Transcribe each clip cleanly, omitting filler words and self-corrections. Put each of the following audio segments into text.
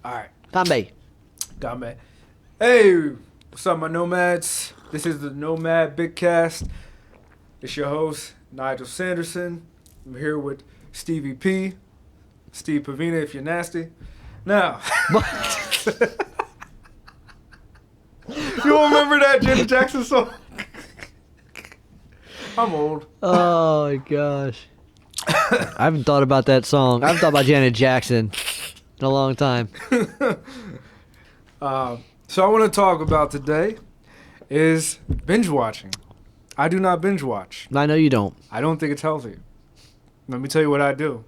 All right. Kambe. Got me. Hey, what's up, my nomads? This is the Nomader Bitcast. It's your host, Nigel Sanderson. I'm here with Stevie P. Steve Pavina, if you're nasty. Now, you remember that Janet Jackson song? I'm old. Oh my gosh. I haven't thought about that song. I haven't thought about Janet Jackson in a long time. So I want to talk about today is binge watching. I do not binge watch. I know you don't. I don't think it's healthy. Let me tell you what I do.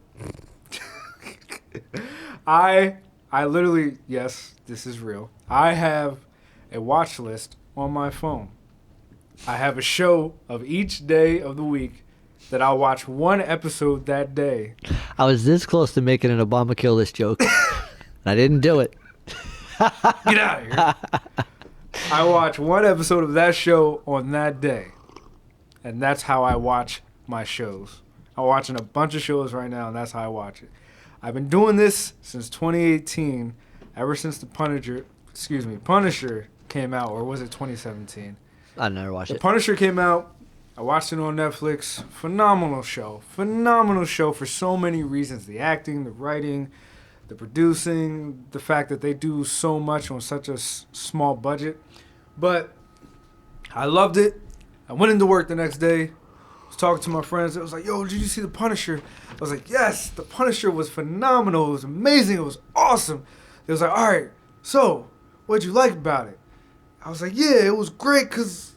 I literally, yes, this is real. I have a watch list on my phone. I have a show of each day of the week that I'll watch one episode that day. I was this close to making an Obama kill this joke. I didn't do it. Get out of here. I watch one episode of that show on that day. And that's how I watch my shows. I'm watching a bunch of shows right now, and that's how I watch it. I've been doing this since 2018, ever since the Punisher came out, or was it 2017? I never watched The it. Punisher came out. I watched it on Netflix. Phenomenal show. Phenomenal show for so many reasons. The acting, the writing, the producing, the fact that they do so much on such a small budget. But I loved it. I went into work the next day. Was talking to my friends. It was like, yo, did you see The Punisher? I was like, yes, The Punisher was phenomenal. It was amazing. It was awesome. They was like, all right, so what'd you like about it? I was like, yeah, it was great because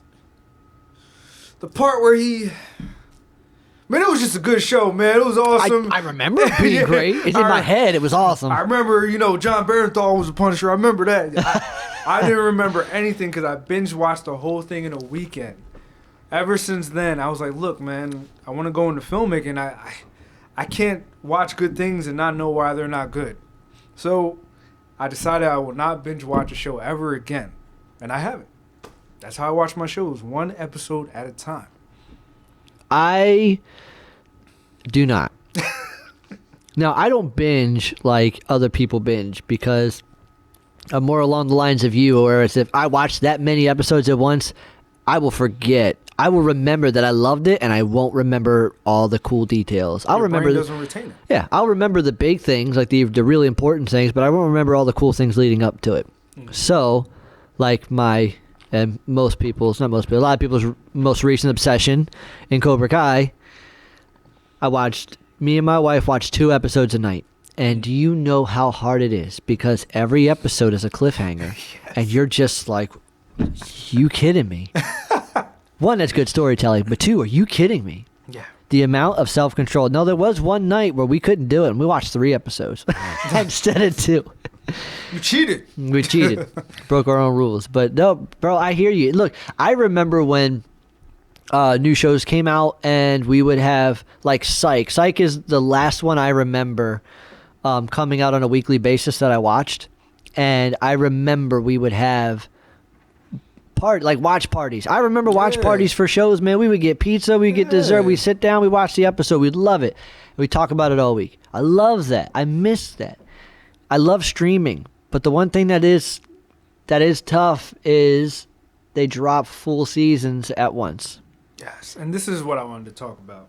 the part where man, it was just a good show, man. It was awesome. I remember it being great. It's in my head. It was awesome. I remember, John Barenthal was the Punisher. I remember that. I didn't remember anything because I binge watched the whole thing in a weekend. Ever since then, I was like, look, man, I want to go into filmmaking. I can't watch good things and not know why they're not good. So I decided I will not binge watch a show ever again. And I haven't. That's how I watch my shows, one episode at a time. I do not. Now, I don't binge like other people binge because I'm more along the lines of you, whereas if I watch that many episodes at once, I will forget. I will remember that I loved it, and I won't remember all the cool details. I'll remember. Brain doesn't retain it. Yeah, I'll remember the big things, like the really important things, but I won't remember all the cool things leading up to it. So, like and a lot of people's most recent obsession in Cobra Kai, me and my wife watched 2 episodes a night. And do you know how hard it is? Because every episode is a cliffhanger. Yes. And you're just like, you kidding me? 1, that's good storytelling. But 2, are you kidding me? Yeah. The amount of self-control. No, there was one night where we couldn't do it, and we watched 3 episodes instead of 2. You cheated. We cheated. Broke our own rules. But no, bro, I hear you. Look, I remember when new shows came out and we would have like Psych. Psych is the last one I remember coming out on a weekly basis that I watched. And I remember we would have watch parties. I remember watch parties for shows, man. We would get pizza, we'd get dessert, we'd sit down, we'd watch the episode, we'd love it. We'd talk about it all week. I love that. I miss that. I love streaming, but the one thing that is tough is they drop full seasons at once. Yes, and this is what I wanted to talk about.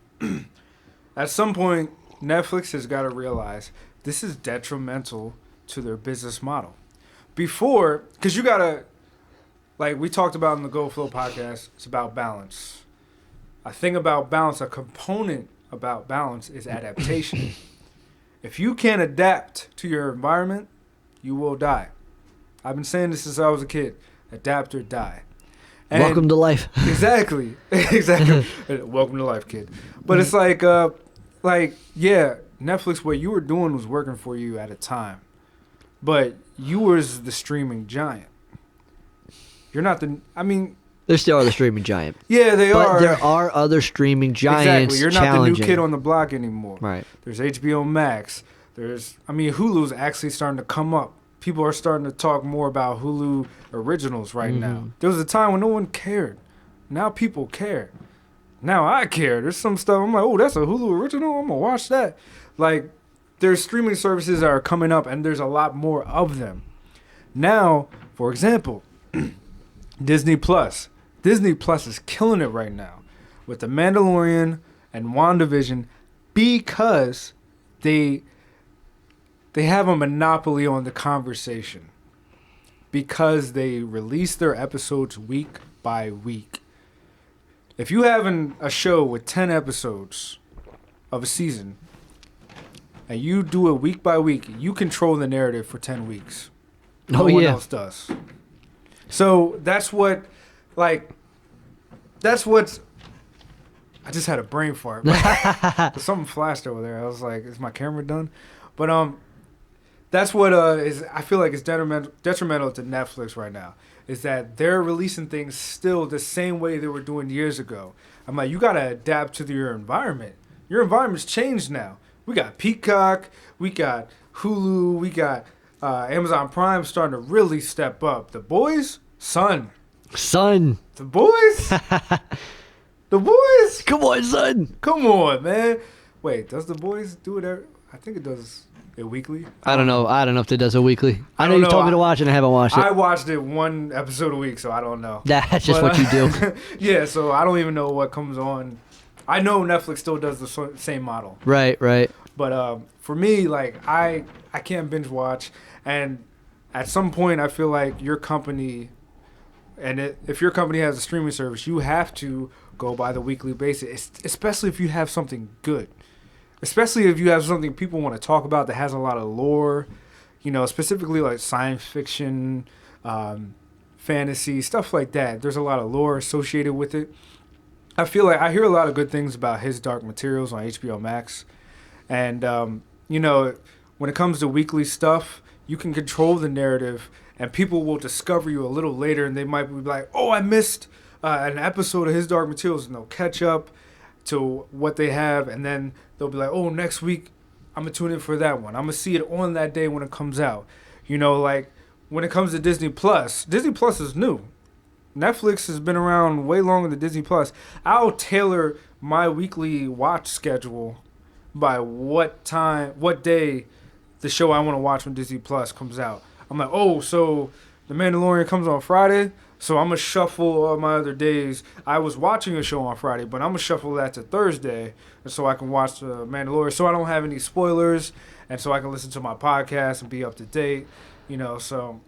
At some point, Netflix has got to realize this is detrimental to their business model. Before, because you got to, like we talked about in the Go Flow podcast, it's about balance. A thing about balance, a component about balance is adaptation. If you can't adapt to your environment, you will die. I've been saying this since I was a kid. Adapt or die. And welcome to life. Exactly. Welcome to life, kid. But it's like, Netflix, what you were doing was working for you at a time. But you was the streaming giant. You're not They still are the streaming giant. Yeah, they are. But there are other streaming giants. Exactly. You're not the new kid on the block anymore. Right. There's HBO Max. Hulu's actually starting to come up. People are starting to talk more about Hulu originals right now. There was a time when no one cared. Now people care. Now I care. There's some stuff I'm like, oh, that's a Hulu original? I'm going to watch that. Like, there's streaming services that are coming up, and there's a lot more of them. Now, for example, Disney Plus. Disney Plus is killing it right now with The Mandalorian and WandaVision because they have a monopoly on the conversation because they release their episodes week by week. If you have a show with 10 episodes of a season and you do it week by week, you control the narrative for 10 weeks. No one else does. So that's what's... I just had a brain fart. Something flashed over there. I was like, is my camera done? But that's what I feel like is detrimental to Netflix right now. Is that they're releasing things still the same way they were doing years ago. I'm like, you got to adapt to your environment. Your environment's changed now. We got Peacock. We got Hulu. We got Amazon Prime starting to really step up. The Boys? Son. The Boys? The Boys? Come on, son. Come on, man. Wait, does The Boys do it I think it does it weekly. I don't know if it does a weekly. I know you told me to watch it and I haven't watched it. I watched it one episode a week, so I don't know. That's just what you do. Yeah, so I don't even know what comes on. I know Netflix still does the same model. Right. But for me, like, I can't binge watch. And at some point, I feel like your company, if your company has a streaming service, you have to go by the weekly basis, especially if you have something good. Especially if you have something people want to talk about that has a lot of lore, specifically like science fiction, fantasy, stuff like that. There's a lot of lore associated with it. I feel like I hear a lot of good things about His Dark Materials on HBO Max. And, when it comes to weekly stuff, you can control the narrative and people will discover you a little later and they might be like, oh, I missed an episode of His Dark Materials, and they'll catch up to what they have, and then they'll be like, oh, next week I'm going to tune in for that one. I'm going to see it on that day when it comes out. Like when it comes to Disney Plus is new. Netflix has been around way longer than Disney Plus. I'll tailor my weekly watch schedule by what day the show I want to watch when Disney Plus comes out. I'm like, oh, so The Mandalorian comes on Friday, so I'm going to shuffle all my other days. I was watching a show on Friday, but I'm going to shuffle that to Thursday so I can watch The Mandalorian, so I don't have any spoilers, and so I can listen to my podcast and be up to date, so...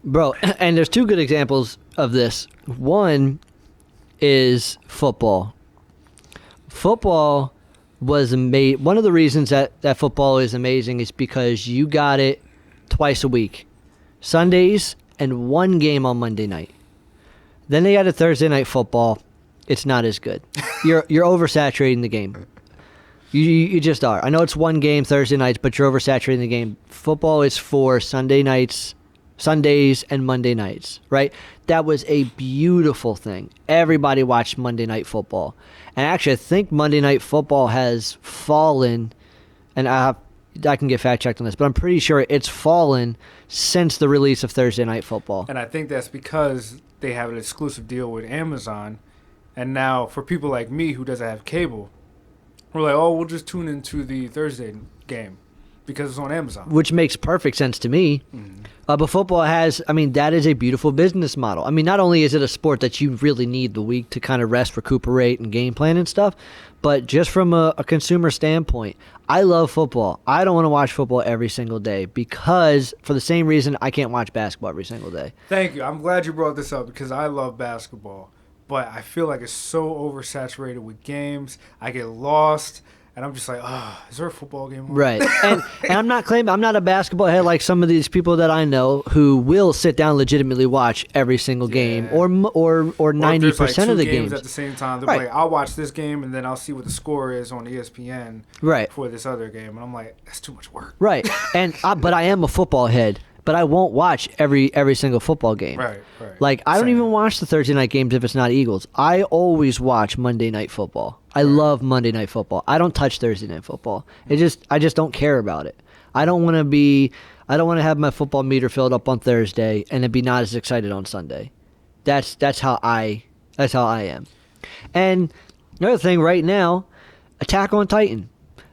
Bro, and there's two good examples of this. One is football. Football was amazing. One of the reasons that football is amazing is because you got it twice a week. Sundays and one game on Monday night. Then they got a Thursday night football. It's not as good. You're oversaturating the game. You just are. I know it's one game Thursday nights, but you're oversaturating the game. Football is for Sundays and Monday nights, right? That was a beautiful thing. Everybody watched Monday Night Football. And actually, I think Monday Night Football has fallen, and I can get fact-checked on this, but I'm pretty sure it's fallen since the release of Thursday Night Football. And I think that's because they have an exclusive deal with Amazon. And now, for people like me who doesn't have cable, we're like, oh, we'll just tune into the Thursday game because it's on Amazon. Which makes perfect sense to me. Mm-hmm. But football that is a beautiful business model. Not only is it a sport that you really need the week to kind of rest, recuperate, and game plan and stuff, but just from a consumer standpoint, I love football. I don't want to watch football every single day because, for the same reason, I can't watch basketball every single day. Thank you. I'm glad you brought this up because I love basketball, but I feel like it's so oversaturated with games. I get lost. And I'm just like, is there a football game on? Right. And I'm not claiming, I'm not a basketball head like some of these people that I know who will sit down and legitimately watch every single game or 90% of the games at the same time. They're like, I'll watch this game and then I'll see what the score is on ESPN for this other game. And I'm like, that's too much work. Right. But I am a football head. But I won't watch every single football game. Right. Like, I don't even watch the Thursday night games if it's not Eagles. I always watch Monday Night Football. I love Monday Night Football. I don't touch Thursday Night Football. I just don't care about it. I don't want to have my football meter filled up on Thursday and then be not as excited on Sunday. That's how I am. And another thing right now, Attack on Titan.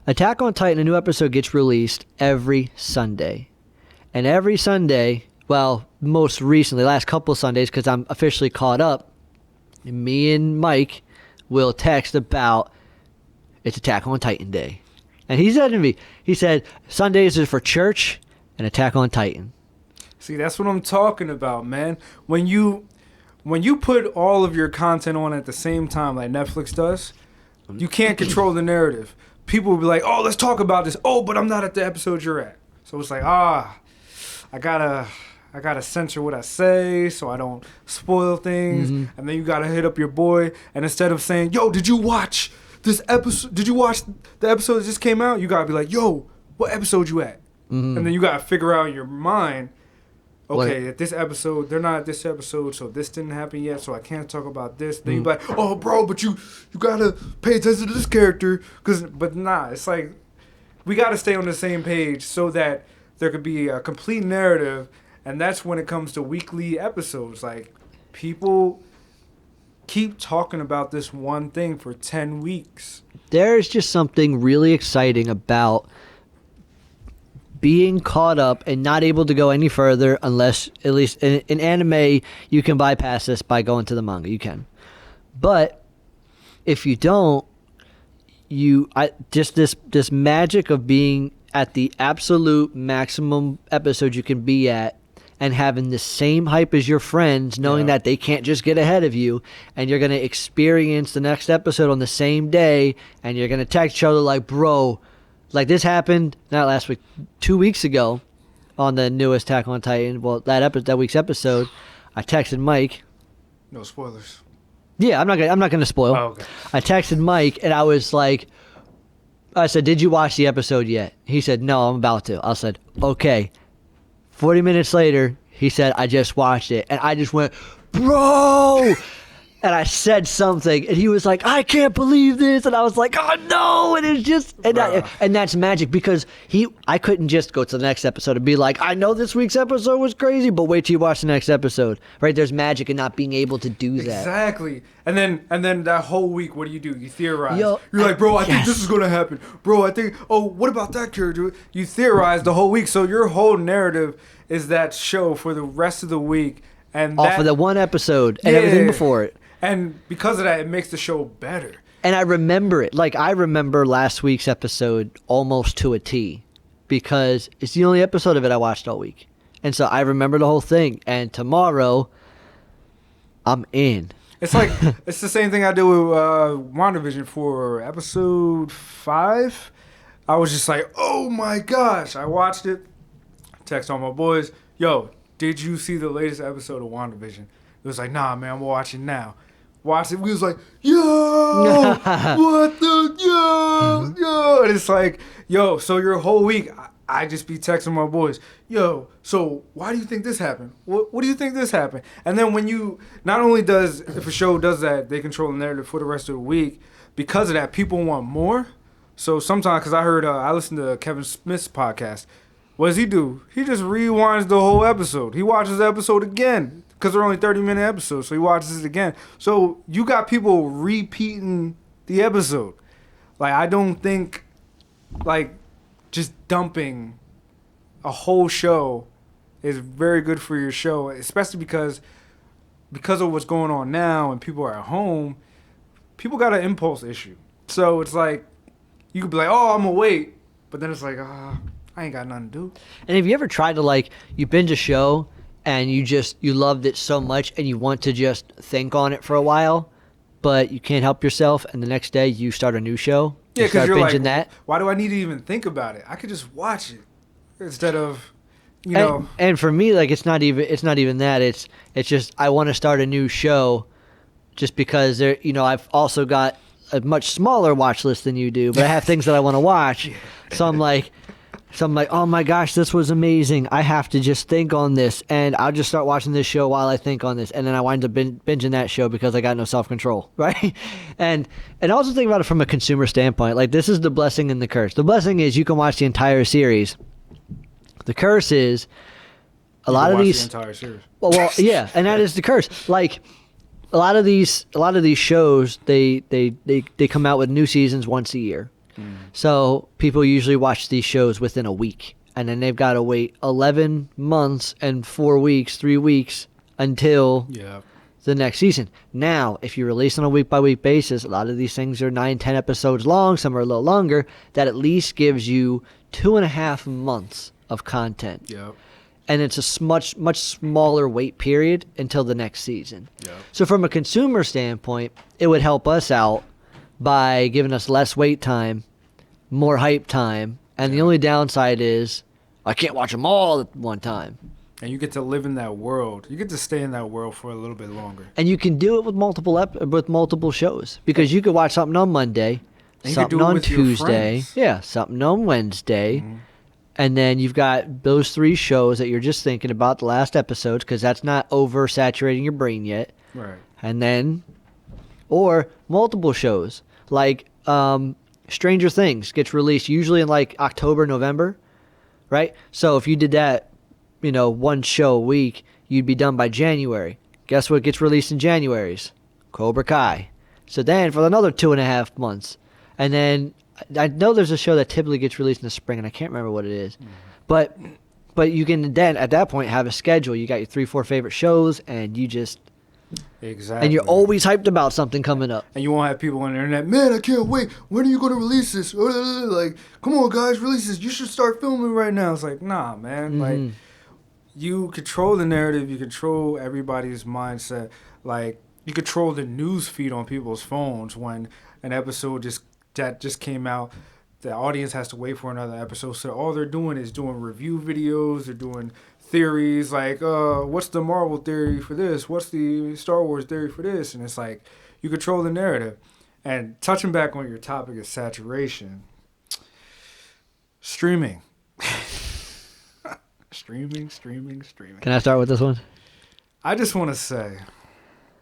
Attack on Titan, a new episode gets released every Sunday. And every Sunday, well, most recently, last couple of Sundays, because I'm officially caught up, me and Mike will text about it's Attack on Titan Day. And he said to me, he said, Sundays are for church and Attack on Titan. See, that's what I'm talking about, man. When you put all of your content on at the same time like Netflix does, you can't control the narrative. People will be like, oh, let's talk about this. Oh, but I'm not at the episode you're at. So it's like, I gotta censor what I say so I don't spoil things. Mm-hmm. And then you gotta hit up your boy. And instead of saying, yo, did you watch this episode? Did you watch the episode that just came out? You gotta be like, yo, what episode you at? Mm-hmm. And then you gotta figure out in your mind, okay, at this episode, they're not at this episode, so this didn't happen yet, so I can't talk about this. Then you be like, oh, bro, but you gotta pay attention to this character. But nah, it's like, we gotta stay on the same page so that there could be a complete narrative, and that's when it comes to weekly episodes. Like, people keep talking about this one thing for 10 weeks. There's just something really exciting about being caught up and not able to go any further unless, at least in anime, you can bypass this by going to the manga. You can. But if you don't, just this magic of being at the absolute maximum episode you can be at and having the same hype as your friends, knowing that they can't just get ahead of you, and you're going to experience the next episode on the same day, and you're going to text each other like, bro, like this happened not last week, 2 weeks ago on the newest Attack on Titan. Well, that week's episode, I texted Mike. No spoilers. Yeah, I'm not gonna spoil. Oh, okay. I texted Mike and I was like, I said, did you watch the episode yet? He said, no, I'm about to. I said, okay. 40 minutes later, he said, I just watched it. And I just went, bro! And I said something, and he was like, I can't believe this. And I was like, oh, no. And it's just, and that's magic, because I couldn't just go to the next episode and be like, I know this week's episode was crazy, but wait till you watch the next episode, right? There's magic in not being able to do that. Exactly. And then that whole week, what do? You theorize. You're like, bro, I think this is going to happen. Bro, I think, oh, what about that character? You theorize the whole week. So your whole narrative is that show for the rest of the week. And off of the one episode and everything before it. And because of that, it makes the show better. And I remember it. Like, I remember last week's episode almost to a T, because it's the only episode of it I watched all week. And so I remember the whole thing. And tomorrow, I'm in. It's like, it's the same thing I did with WandaVision for episode 5. I was just like, oh my gosh. I watched it. Text all my boys, yo, did you see the latest episode of WandaVision? It was like, nah, man, I'm watching now. Watched it. We was like, yo, what the, yo. And it's like, yo, so your whole week, I just be texting my boys, yo, so why do you think this happened? What do you think this happened? And then when you, not only if a show does that, they control the narrative for the rest of the week, because of that, people want more. So sometimes, because I listened to Kevin Smith's podcast. What does he do? He just rewinds the whole episode. He watches the episode again, because they're only 30-minute episodes, so he watches it again. So you got people repeating the episode. Like, I don't think, like, just dumping a whole show is very good for your show, especially because of what's going on now and people are at home. People got an impulse issue. So it's like, you could be like, oh, I'm going to wait. But then it's like, I ain't got nothing to do. And have you ever tried to, like, you binge a show and you loved it so much and you want to just think on it for a while, but you can't help yourself, and the next day you start a new show? Yeah, because you're like, that? Why do I need to even think about it? I could just watch it instead of, you know. And for me, like, it's not even that. It's just I want to start a new show, just because there, I've also got a much smaller watch list than you do, but I have things that I want to watch. So I'm like, oh my gosh, this was amazing. I have to just think on this, and I'll just start watching this show while I think on this, and then I wind up binging that show because I got no self-control, right? And also think about it from a consumer standpoint. Like, this is the blessing and the curse. The blessing is you can watch the entire series. The curse is a lot of these. The entire series. Well, yeah, and that is the curse. Like, a lot of these shows, they come out with new seasons once a year. So people usually watch these shows within a week, and then they've got to wait 11 months and 4 weeks, 3 weeks until Yeah. the next season. Now, if you release on a week-by-week basis, a lot of these things are 9, 10 episodes long. Some are a little longer. That at least gives you 2.5 months of content. Yeah. And it's a much smaller wait period until the next season. Yeah. So from a consumer standpoint, it would help us out by giving us less wait time, more hype time, and the only downside is I can't watch them all at one time. And you get to live in that world. You get to stay in that world for a little bit longer. And you can do it with multiple shows, because you could watch something on Monday, And you could something do it on with your Tuesday, friends. something on Wednesday, and then you've got those 3 shows that you're just thinking about the last episodes, because that's not oversaturating your brain yet. Right. And then, or multiple shows like Stranger Things gets released usually in like October, November, right? So if you did that, 1 show a week, you'd be done by January. Guess what gets released in January's? Cobra Kai. So then for another 2.5 months. And then I know there's a show that typically gets released in the spring, and I can't remember what it is. But you can then at that point have a schedule. You got your 3, 4 favorite shows, and you just Exactly. and you're always hyped about something coming up. And you won't have people on the internet, man, I can't wait. When are you going to release this? Like, come on, guys, release this. You should start filming right now. It's like, nah, man. Like, you control the narrative. You control everybody's mindset. Like, you control the news feed on people's phones when an episode just came out. The audience has to wait for another episode. So all they're doing is doing review videos. They're doing theories like, what's the Marvel theory for this? What's the Star Wars theory for this? And it's like, you control the narrative. And touching back on your topic of saturation, streaming. Streaming. Can I start with this one? I just want to say,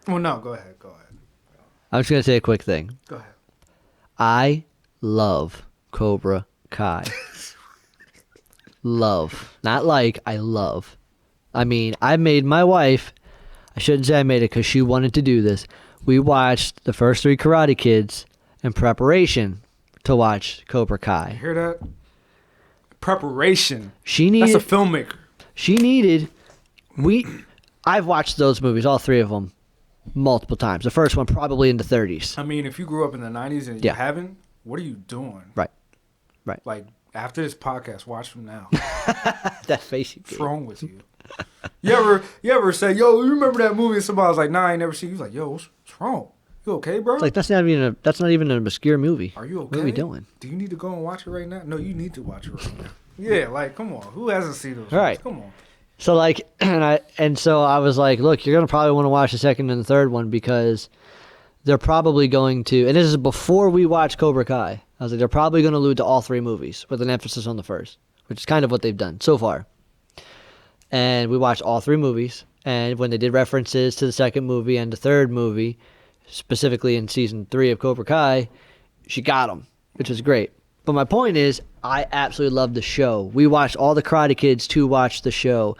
well, no, go ahead. I'm just going to say a quick thing. Go ahead. I love Cobra Kai. Love. Not like, I love. I mean, I made my wife, I shouldn't say I made it because she wanted to do this. We watched the first 3 Karate Kids in preparation to watch Cobra You Kai. hear that? Preparation. She needed. That's a filmmaker. She needed. I've watched those movies, all 3 of them, multiple times. The first one probably in the 30s. I mean, if you grew up in the 90s and you haven't, what are you doing? Right. Like, after this podcast, watch them now. That face you What's wrong with you? You ever say, yo, you remember that movie? And somebody was like, nah, I ain't never seen it. You was like, yo, what's wrong? You okay, bro? Like, that's not even an obscure movie. Are you okay? What are we doing? Do you need to go and watch it right now? No, you need to watch it right now. Yeah, like, come on. Who hasn't seen those? Right. Come on. So like, so I was like, look, you're gonna probably want to watch the second and the third one because they're probably going to, and this is before we watch Cobra Kai. I was like, they're probably going to allude to all 3 movies with an emphasis on the first, which is kind of what they've done so far. And we watched all 3 movies, and when they did references to the second movie and the third movie, specifically in season 3 of Cobra Kai, she got them, which was great. But my point is, I absolutely love the show. We watched all the Karate Kids to watch the show.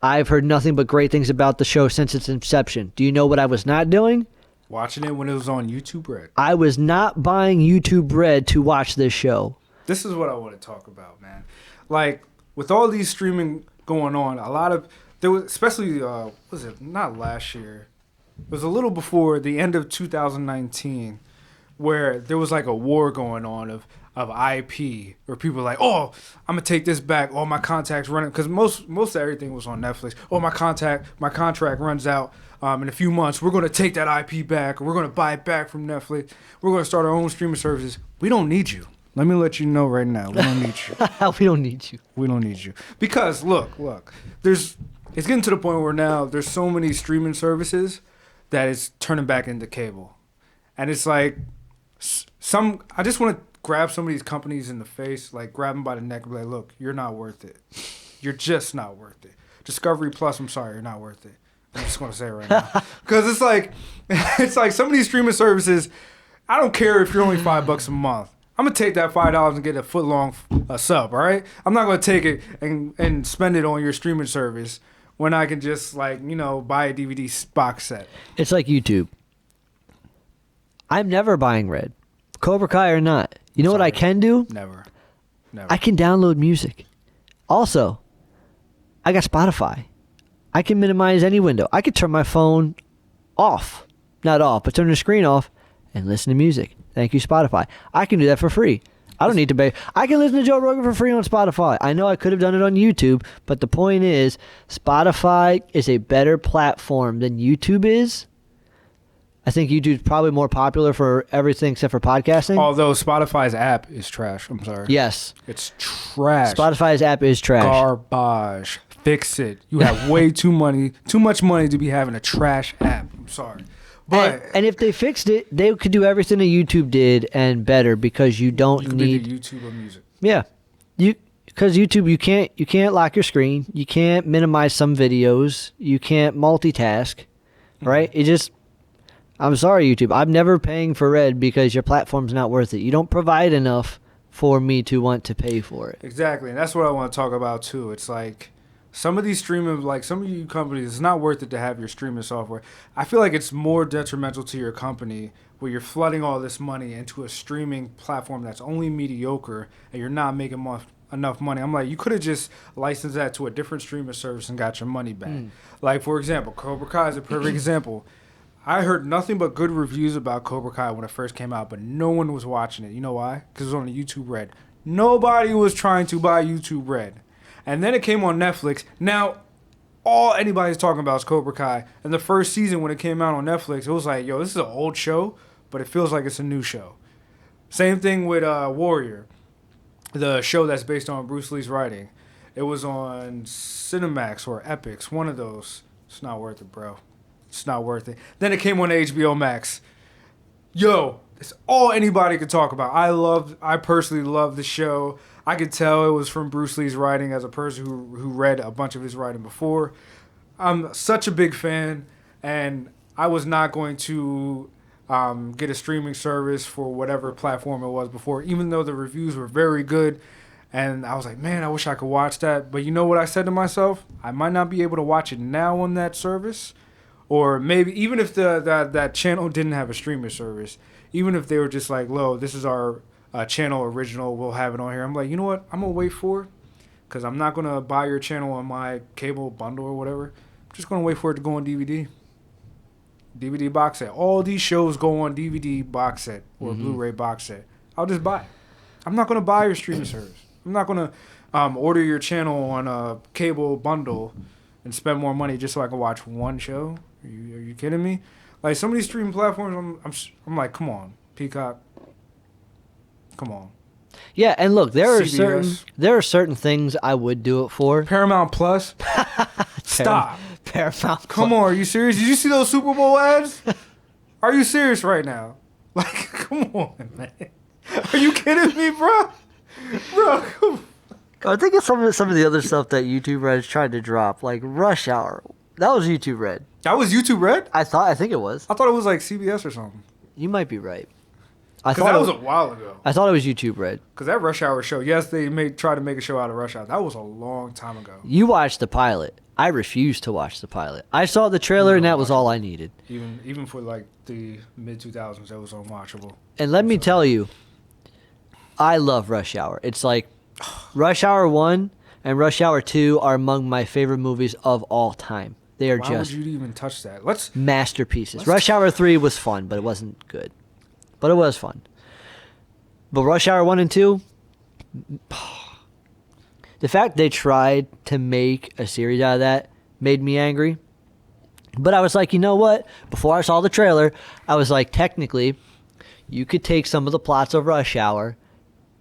I've heard nothing but great things about the show since its inception. Do you know what I was not doing? Watching it when it was on YouTube Red. I was not buying YouTube Red to watch this show. This is what I want to talk about, man. Like, with all these streaming going on, a lot of, there was, especially, was it, not last year, it was a little before the end of 2019, where there was like a war going on of IP, where people were like, oh, I'm gonna take this back. All my contacts running, because most of everything was on Netflix. Oh, my contract runs out in a few months. We're gonna take that IP back. Or we're gonna buy it back from Netflix. We're gonna start our own streaming services. We don't need you. Let me let you know right now. We don't need you. We don't need you. We don't need you. Because look, it's getting to the point where now there's so many streaming services that it's turning back into cable, and it's like I just want to grab some of these companies in the face, like grab them by the neck and be like, look, you're not worth it. You're just not worth it. Discovery Plus, I'm sorry, you're not worth it. I'm just going to say it right now. Because it's like some of these streaming services, I don't care if you're only $5 a month. I'm going to take that $5 and get a foot-long sub, all right? I'm not going to take it and spend it on your streaming service when I can just, buy a DVD box set. It's like YouTube. I'm never buying Red. Cobra Kai or not. You know what I can do? Never. I can download music. Also, I got Spotify. I can minimize any window. I could turn my phone off. Not off, but turn the screen off and listen to music. Thank you, Spotify. I can do that for free. I don't need to pay. I can listen to Joe Rogan for free on Spotify. I know I could have done it on YouTube, but the point is, Spotify is a better platform than YouTube is. I think YouTube's probably more popular for everything except for podcasting. Although Spotify's app is trash. I'm sorry. Yes. It's trash. Spotify's app is trash. Garbage. Fix it. You have way too much money to be having a trash app. I'm sorry. But and if they fixed it, they could do everything that YouTube did and better because you don't need be the YouTube of music. Yeah, because YouTube you can't lock your screen, you can't minimize some videos, you can't multitask, right? It just I'm sorry YouTube, I'm never paying for Red because your platform's not worth it. You don't provide enough for me to want to pay for it. Exactly, and that's what I want to talk about too. It's like some of these streaming, like some of you companies, it's not worth it to have your streaming software. I feel like it's more detrimental to your company where you're flooding all this money into a streaming platform that's only mediocre and you're not making enough money. I'm like, you could have just licensed that to a different streaming service and got your money back. Like, for example, Cobra Kai is a perfect example. I heard nothing but good reviews about Cobra Kai when it first came out, but no one was watching it. You know why? Because it was on the YouTube Red. Nobody was trying to buy YouTube Red. And then it came on Netflix. Now, all anybody's talking about is Cobra Kai. And the first season when it came out on Netflix, it was like, yo, this is an old show, but it feels like it's a new show. Same thing with Warrior, the show that's based on Bruce Lee's writing. It was on Cinemax or Epix, one of those. It's not worth it, bro. It's not worth it. Then it came on HBO Max. Yo, it's all anybody could talk about. I personally love the show. I could tell it was from Bruce Lee's writing as a person who read a bunch of his writing before. I'm such a big fan, and I was not going to get a streaming service for whatever platform it was before, even though the reviews were very good. And I was like, man, I wish I could watch that. But you know what I said to myself? I might not be able to watch it now on that service. Or maybe even if that channel didn't have a streaming service, even if they were just like, Lo, this is our channel original, we'll have it on here. I'm like, you know what? I'm going to wait for it because I'm not going to buy your channel on my cable bundle or whatever. I'm just going to wait for it to go on DVD. DVD box set. All these shows go on DVD box set or Blu-ray box set. I'll just buy it. I'm not going to buy your streaming service. I'm not going to order your channel on a cable bundle and spend more money just so I can watch one show. Are you kidding me? Like some of these streaming platforms, I'm like, come on, Peacock. Come on. Yeah, and look, there CBS. are certain things I would do it for. Paramount Plus. Stop. Paramount. Come on, are you serious? Did you see those Super Bowl ads? Are you serious right now? Like, come on, man. Are you kidding me, bro? Bro, come on. I think it's some of the other stuff that YouTube Red tried to drop, like Rush Hour. That was YouTube Red. That was YouTube Red? I think it was. I thought it was like CBS or something. You might be right. Because that was a while ago. I thought it was YouTube Red. Because that Rush Hour show, yes, they tried to make a show out of Rush Hour. That was a long time ago. You watched the pilot. I refused to watch the pilot. I saw the trailer and that was all I needed. Even for like the mid-2000s, that was unwatchable. And let me tell you, I love Rush Hour. It's like Rush Hour 1 and Rush Hour 2 are among my favorite movies of all time. They are Why just would you even touch that? masterpieces. Rush Hour 3 was fun, but it wasn't good. But it was fun. But Rush Hour 1 and 2, the fact they tried to make a series out of that made me angry. But I was like, you know what? Before I saw the trailer, I was like, technically, you could take some of the plots of Rush Hour,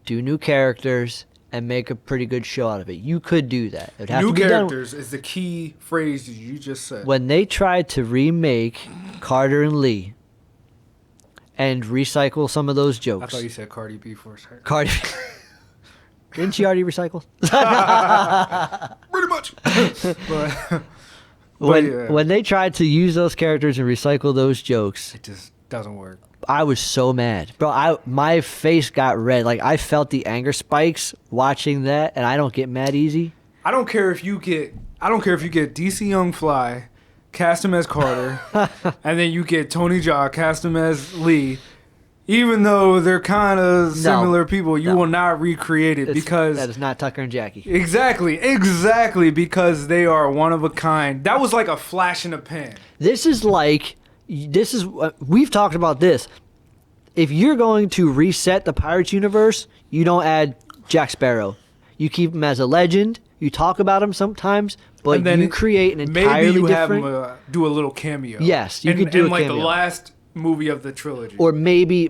do new characters, and make a pretty good show out of it. You could do that. It'd have New to be characters is the key phrase you just said. When they tried to remake Carter and Lee and recycle some of those jokes. I thought you said Cardi B for a second. Cardi Didn't she already recycle? Pretty much. but When they tried to use those characters and recycle those jokes, it just doesn't work. I was so mad. Bro, my face got red. Like, I felt the anger spikes watching that, and I don't get mad easy. I don't care if you get DC Young Fly, cast him as Carter, and then you get Tony Jaa, cast him as Lee. Even though they're kind of similar people, you no. will not recreate it because that is not Tucker and Jackie. Exactly, because they are one of a kind. That was like a flash in the pan. We've talked about this. If you're going to reset the Pirates universe, you don't add Jack Sparrow. You keep him as a legend. You talk about him sometimes, but you create an entirely maybe you different. have him do a little cameo. Yes, you could do a like cameo. the last movie of the trilogy. Or maybe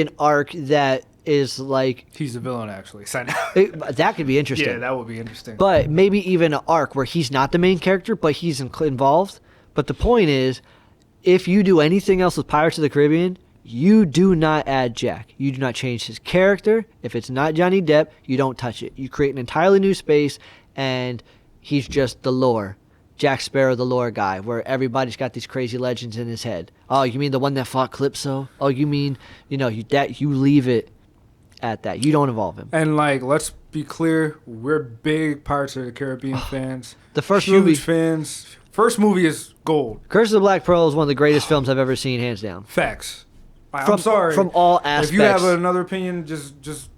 an arc that is like he's the villain, actually. that could be interesting. Yeah, that would be interesting. But maybe even an arc where he's not the main character, but he's involved. But the point is, if you do anything else with Pirates of the Caribbean, you do not add Jack. You do not change his character. If it's not Johnny Depp, you don't touch it. You create an entirely new space, and he's just the lore. Jack Sparrow, the lore guy, where everybody's got these crazy legends in his head. Oh, you mean the one that fought Calypso? Oh, you mean, you leave it at that. You don't involve him. And, let's be clear, we're big Pirates of the Caribbean fans. The first Huge movie. fans. First movie is gold. Curse of the Black Pearl is one of the greatest films I've ever seen, hands down. Facts. I'm sorry. From all aspects. If you have another opinion, just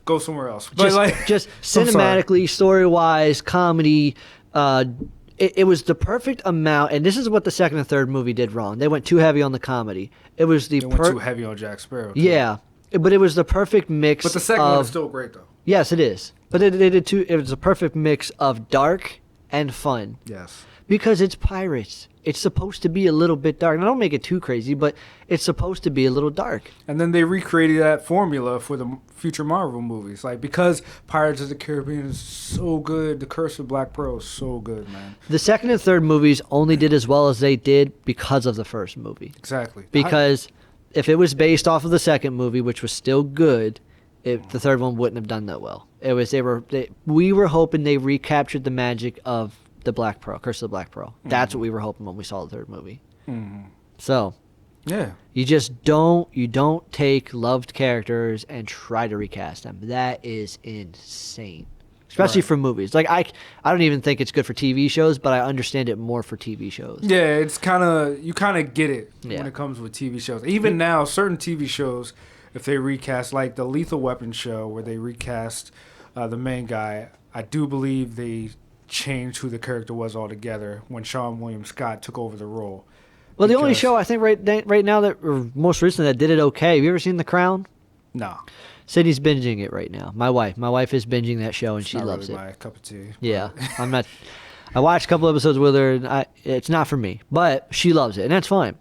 go somewhere else. But just cinematically, story-wise, comedy, it was the perfect amount, and this is what the second and third movie did wrong. They went too heavy on the comedy. They went too heavy on Jack Sparrow. Too. Yeah, but it was the perfect mix. But the second one is still great, though. Yes, it is. But they did too. It was a perfect mix of dark and fun. Yes. Because it's pirates. It's supposed to be a little bit dark. Now, don't make it too crazy, but it's supposed to be a little dark. And then they recreated that formula for the future Marvel movies. Because Pirates of the Caribbean is so good. The Curse of Black Pearl is so good, man. The second and third movies only did as well as they did because of the first movie. Exactly. Because if it was based off of the second movie, which was still good, the third one wouldn't have done that well. We were hoping they recaptured the magic of the Black Pearl, Curse of the Black Pearl. That's what we were hoping when we saw the third movie. Mm-hmm. So, yeah, you just don't take loved characters and try to recast them. That is insane, especially for movies. I don't even think it's good for TV shows, but I understand it more for TV shows. Yeah, it's you kind of get it when it comes with TV shows. Even now, certain TV shows, if they recast, like the Lethal Weapon show, where they recast the main guy, I do believe they changed who the character was altogether when Sean William Scott took over the role. Well, the only show I think right now or most recently that did it okay. Have you ever seen The Crown? No. Sydney's binging it right now. My wife is binging that show and she loves really it. My cup of tea. Yeah, I'm not. I watched a couple episodes with her and it's not for me, but she loves it and that's fine.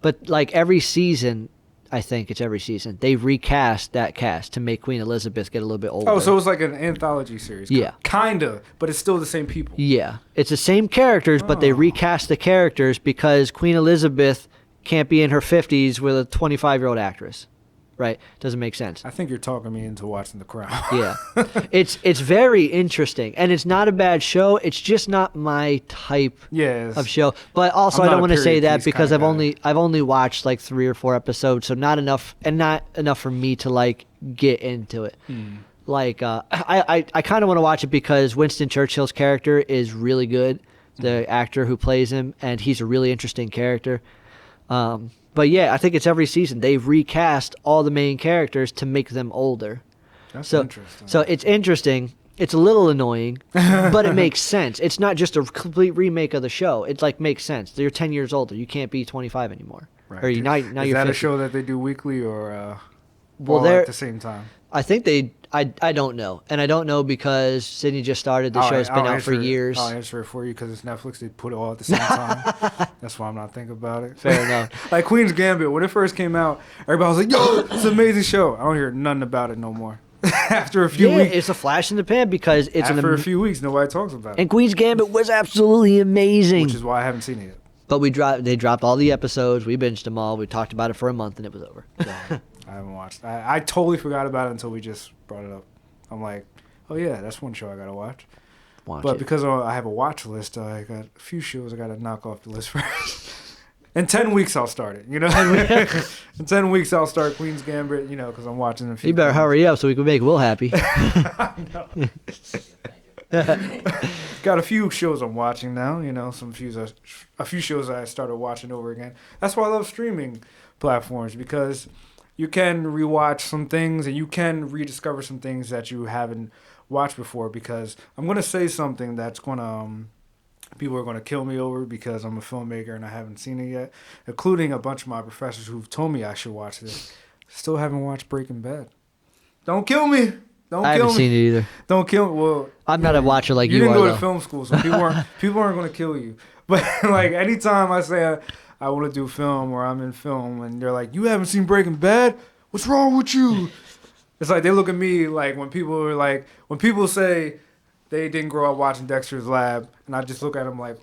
But every season. I think it's every season. They recast that cast to make Queen Elizabeth get a little bit older. Oh, so it's like an anthology series. Yeah. Kinda, but it's still the same people. Yeah. It's the same characters, but they recast the characters because Queen Elizabeth can't be in her 50s with a 25-year-old actress. Right? Doesn't make sense. I think you're talking me into watching The Crown. Yeah. It's very interesting, and it's not a bad show. It's just not my type of show. But also, I don't want to say that because I've only watched 3 or 4 episodes, so not enough for me to get into it. I kind of want to watch it because Winston Churchill's character is really good, the actor who plays him, and he's a really interesting character. But yeah, I think it's every season. They've recast all the main characters to make them older. That's interesting. So it's interesting. It's a little annoying, but it makes sense. It's not just a complete remake of the show. It makes sense. You're 10 years older. You can't be 25 anymore. Right. Or Is you're that 50. a show that they do weekly or all at the same time? I think I don't know. And I don't know because Sydney just started. The show's been out for years. I'll answer it for you because it's Netflix. They put it all at the same time. That's why I'm not thinking about it. Fair enough. Like Queen's Gambit, when it first came out, everybody was like, yo, it's an amazing show. I don't hear nothing about it no more. After a few weeks. It's a flash in the pan because it's after a few weeks, nobody talks about it. And Queen's Gambit was absolutely amazing. Which is why I haven't seen it yet. But they dropped all the episodes. We binged them all. We talked about it for a month and it was over. So, I haven't watched. I totally forgot about it until we just brought it up. I'm like, oh yeah, that's one show I gotta watch. But because I have a watch list, I got a few shows I gotta knock off the list first. In 10 weeks I'll start it. In 10 weeks I'll start Queen's Gambit. Because I'm watching a few. You better hurry up so we can make Will happy. Got a few shows I'm watching now. A few shows I started watching over again. That's why I love streaming platforms because you can rewatch some things and you can rediscover some things that you haven't watched before. Because I'm gonna say something that's gonna people are gonna kill me over because I'm a filmmaker and I haven't seen it yet, including a bunch of my professors who've told me I should watch this. Still haven't watched Breaking Bad. Don't kill me. Don't I kill haven't me. seen it either. Don't kill me. Well, I'm not a watcher like you didn't are, go though. to film school, so people aren't gonna kill you. But like anytime I say I want to do film or I'm in film, and they're like, "You haven't seen Breaking Bad? What's wrong with you?" It's like they look at me like when people say they didn't grow up watching Dexter's Lab, and I just look at them like,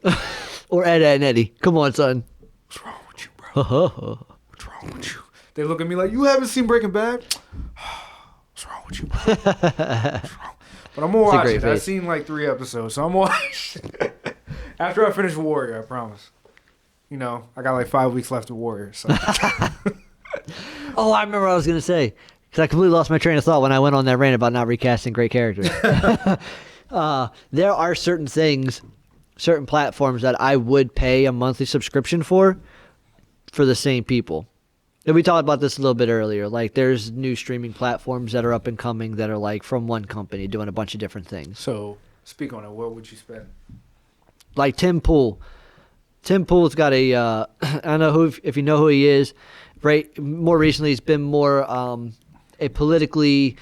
Or Ed, Ed and Eddie. Come on, son. "What's wrong with you, bro? What's wrong with you?" They look at me like, "You haven't seen Breaking Bad? What's wrong with you, bro? What's wrong?" But I'm gonna watch it. I've seen like 3 episodes, so I'm gonna watch it. After I finish Warrior, I promise. You know, I got like 5 weeks left of Warrior. So. Oh, I remember what I was going to say. Because I completely lost my train of thought when I went on that rant about not recasting great characters. There are certain things, certain platforms that I would pay a monthly subscription for the same people. And we talked about this a little bit earlier. Like, there's new streaming platforms that are up and coming that are like from one company doing a bunch of different things. So, speak on it. What would you spend? Like Tim Pool. Tim Pool's got a, I don't know if you know who he is. Right, more recently, he's been more a politically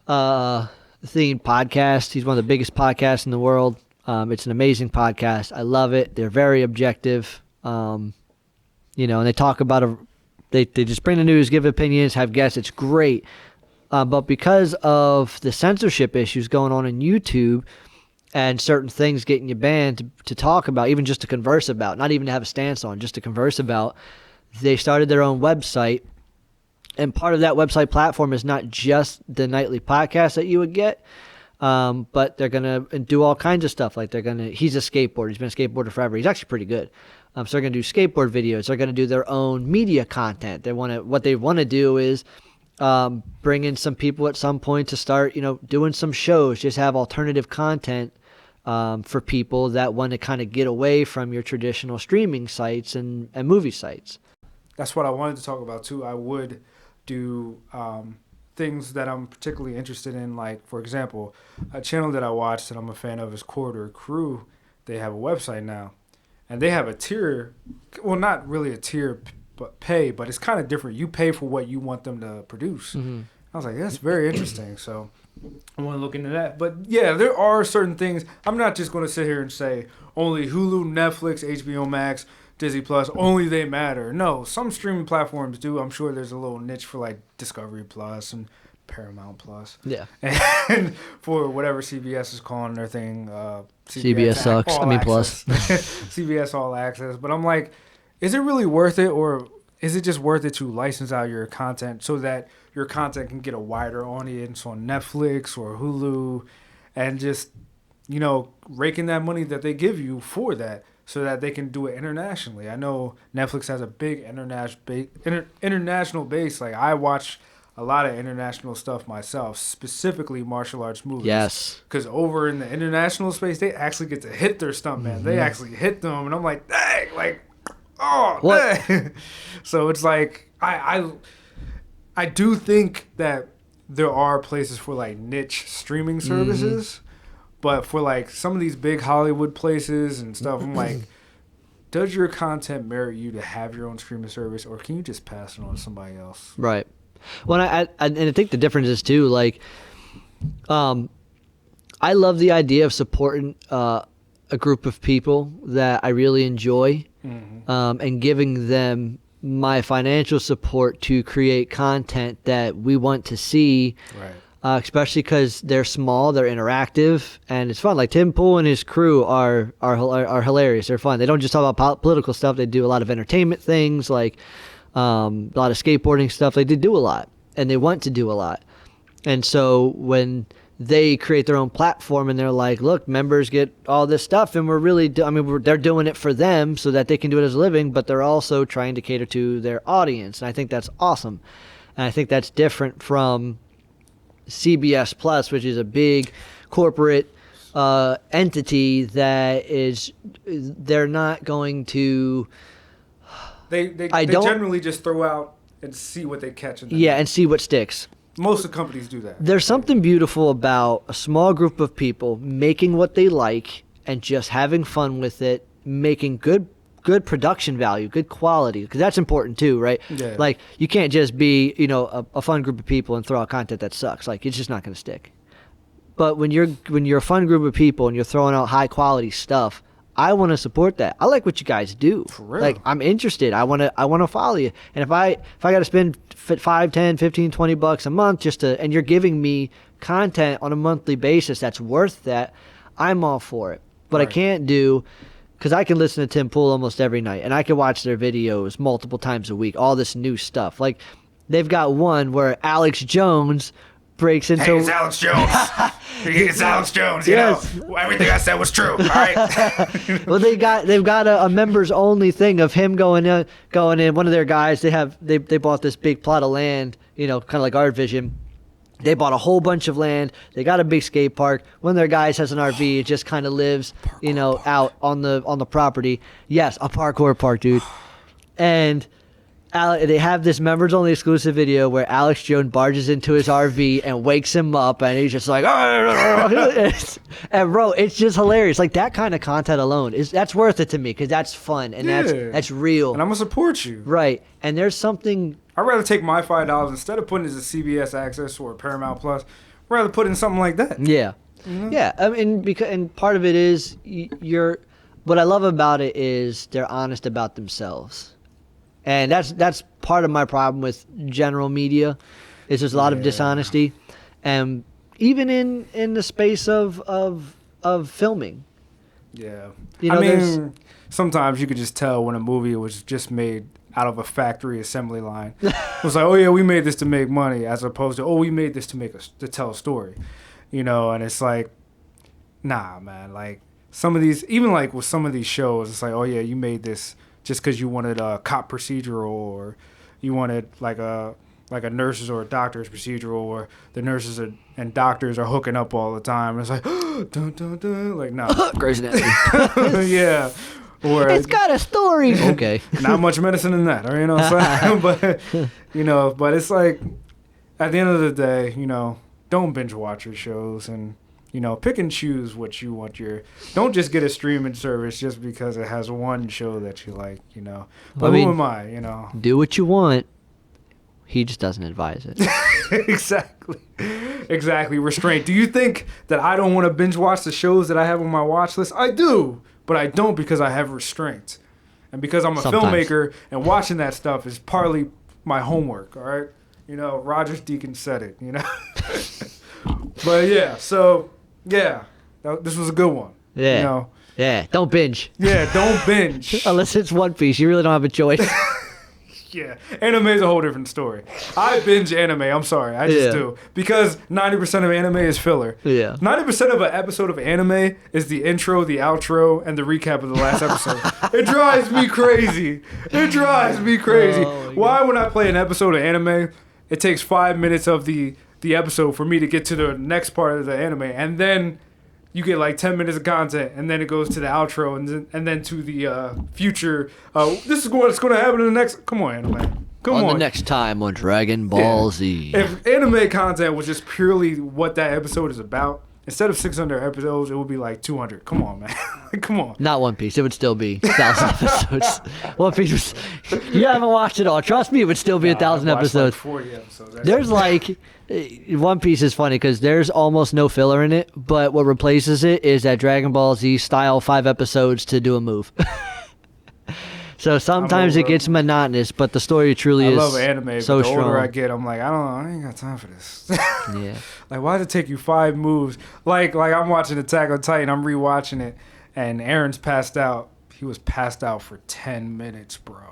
themed podcast. He's one of the biggest podcasts in the world. It's an amazing podcast. I love it. They're very objective. And they talk about they just bring the news, give opinions, have guests. It's great. But because of the censorship issues going on in YouTube and certain things getting you banned to talk about, even just to converse about, not even to have a stance on, just to converse about, they started their own website. And part of that website platform is not just the nightly podcast that you would get, but they're going to do all kinds of stuff. Like he's a skateboarder. He's been a skateboarder forever. He's actually pretty good. So they're going to do skateboard videos. They're going to do their own media content. What they want to do is bring in some people at some point to start, doing some shows, just have alternative content for people that want to kind of get away from your traditional streaming sites and movie sites. That's what I wanted to talk about too. I would do things that I'm particularly interested in. Like, for example, a channel that I watched that I'm a fan of is Corridor Crew. They have a website now. And they have a tier, well, not really a tier but pay, but it's kind of different. You pay for what you want them to produce. Mm-hmm. I was like, that's very interesting. So I want to look into that. But yeah, there are certain things. I'm not just going to sit here and say only Hulu, Netflix, HBO Max, Disney Plus, only they matter. No, some streaming platforms do. I'm sure there's a little niche for like Discovery Plus and Paramount Plus. Yeah. And for whatever CBS is calling their thing, CBS sucks. Plus. CBS All Access. But I'm like, is it really worth it, or is it just worth it to license out your content so that your content can get a wider audience on Netflix or Hulu, and just, raking that money that they give you for that, so that they can do it internationally? I know Netflix has a big international base. Like, I watch a lot of international stuff myself, specifically martial arts movies. Yes. Because over in the international space, they actually get to hit their stuntmen. Mm-hmm. They actually hit them, and I'm like, dang, like, oh, what? Dang. So it's like, I do think that there are places for like niche streaming services. Mm-hmm. But for like some of these big Hollywood places and stuff, I'm like, does your content merit you to have your own streaming service, or can you just pass it on to somebody else? Right. Well, and I think the difference is too, like, I love the idea of supporting a group of people that I really enjoy, mm-hmm. And giving them my financial support to create content that we want to see. Right. Especially because they're small, they're interactive, and it's fun. Like Tim Pool and his crew are hilarious. They're fun. They don't just talk about political stuff. They do a lot of entertainment things, like a lot of skateboarding stuff. They do a lot, and they want to do a lot. And so when they create their own platform and they're like, look, members get all this stuff, and they're doing it for them so that they can do it as a living, but they're also trying to cater to their audience. And I think that's awesome. And I think that's different from CBS Plus, which is a big corporate entity that they're not going to. They generally just throw out and see what they catch. And see what sticks. Most of the companies do that. There's something beautiful about a small group of people making what they like and just having fun with it, making good production value, good quality, because that's important too, right? Yeah. Like, you can't just be, a fun group of people and throw out content that sucks. Like, it's just not going to stick. But when you're a fun group of people and you're throwing out high quality stuff, I want to support that. I like what you guys do. For real. Like, I'm interested. I want to follow you. And if I got to spend 5, 10, 15, 20 bucks a month and you're giving me content on a monthly basis that's worth that, I'm all for it. But I can't do, because I can listen to Tim Pool almost every night, and I can watch their videos multiple times a week, all this new stuff. Like, they've got one where Alex Jones breaks into... Hey, it's Alex Jones. It's Alex Jones. Yes. Everything I said was true. All right. Well, they've got a members only thing of him going in. One of their guys, they bought this big plot of land, kind of like Art Vision. They bought a whole bunch of land. They got a big skate park. One of their guys has an RV. It just kind of lives, out on the property. Yes, a parkour park, dude. And they have this members-only exclusive video where Alex Jones barges into his RV and wakes him up, and he's just like, and bro, it's just hilarious. Like, that kind of content alone that's worth it to me, because that's fun and that's real. And I'm gonna support you. Right. And there's something. I'd rather take my $5 instead of putting it as a CBS Access or a Paramount Plus. I'd rather put in something like that. Yeah. Mm-hmm. Yeah. I mean, and part of it is what I love about it is they're honest about themselves. And that's part of my problem with general media, is there's a lot of dishonesty, and even in the space of filming. Yeah, I mean, sometimes you could just tell when a movie was just made out of a factory assembly line. It was like, oh yeah, we made this to make money, as opposed to, oh, we made this to tell a story, And it's like, nah, man. Like, some of these, even like with some of these shows, it's like, oh yeah, you made this just because you wanted a cop procedural, or you wanted like a nurses or a doctor's procedural, where the nurses and doctors are hooking up all the time. And it's like, dun, dun, dun. Like, no. Grey's Anatomy. Yeah. Or it's got a story. Okay. Not much medicine in that, or what I'm saying? But, but it's like, at the end of the day, don't binge watch your shows, and pick and choose what you want don't just get a streaming service just because it has one show that you like, But who am I, Do what you want. He just doesn't advise it. Exactly. Restraint. Do you think that I don't want to binge watch the shows that I have on my watch list? I do, but I don't, because I have restraint. And because I'm a filmmaker, and watching that stuff is partly my homework, all right? Rogers Deacon said it, But yeah, so... Yeah, this was a good one. Yeah. Yeah, don't binge. Yeah, don't binge. Unless it's One Piece. You really don't have a choice. Yeah, anime is a whole different story. I binge anime. I'm sorry. I just do. Because 90% of anime is filler. Yeah. 90% of an episode of anime is the intro, the outro, and the recap of the last episode. It drives me crazy. Oh, why, when I play an episode of anime, it takes 5 minutes of the episode for me to get to the next part of the anime, and then you get like 10 minutes of content, and then it goes to the outro, and then to the future. This is what's going to happen in the next. Come on, anime. Come on. The next time on Dragon Ball Z. If anime content was just purely what that episode is about, instead of 600 episodes, it would be like 200. Come on, man. Come on. Not One Piece. It would still be 1,000 episodes. One Piece was... You haven't watched it all. Trust me, it would still be 1,000 episodes. Like 40 episodes. There's like... One Piece is funny because there's almost no filler in it, but what replaces it is that Dragon Ball Z style 5 episodes to do a move. So sometimes it gets monotonous, but the story truly is so strong. I love anime, but the older I get, I'm like, I ain't got time for this. Yeah. Like, why does it take you 5 moves? Like I'm watching Attack on Titan, I'm rewatching it, and Aaron's passed out. He was passed out for 10 minutes, bro.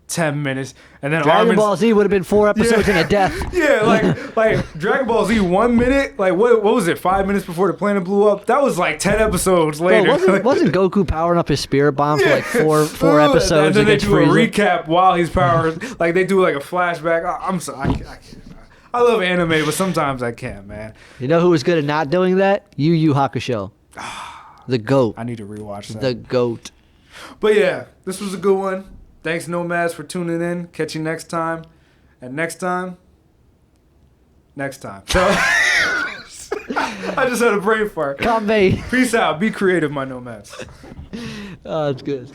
10 minutes, and then Dragon Ball Z would have been 4 episodes and a death. Yeah, like Dragon Ball Z 1 minute, like what was it? 5 minutes before the planet blew up. That was like 10 episodes later. Bro, wasn't Goku powering up his spirit bomb for like four episodes? And then they do Frieza? a recap while he's powering. Like they do like a flashback. I'm sorry, I can't. I love anime, but sometimes I can't, man. You know who was good at not doing that? Yu Yu Hakusho. The GOAT. I need to rewatch that. The GOAT. But yeah, this was a good one. Thanks, Nomads, for tuning in. Catch you next time. And next time. So, I just had a brain fart. Come, babe. Peace out. Be creative, my nomads. Oh, that's good.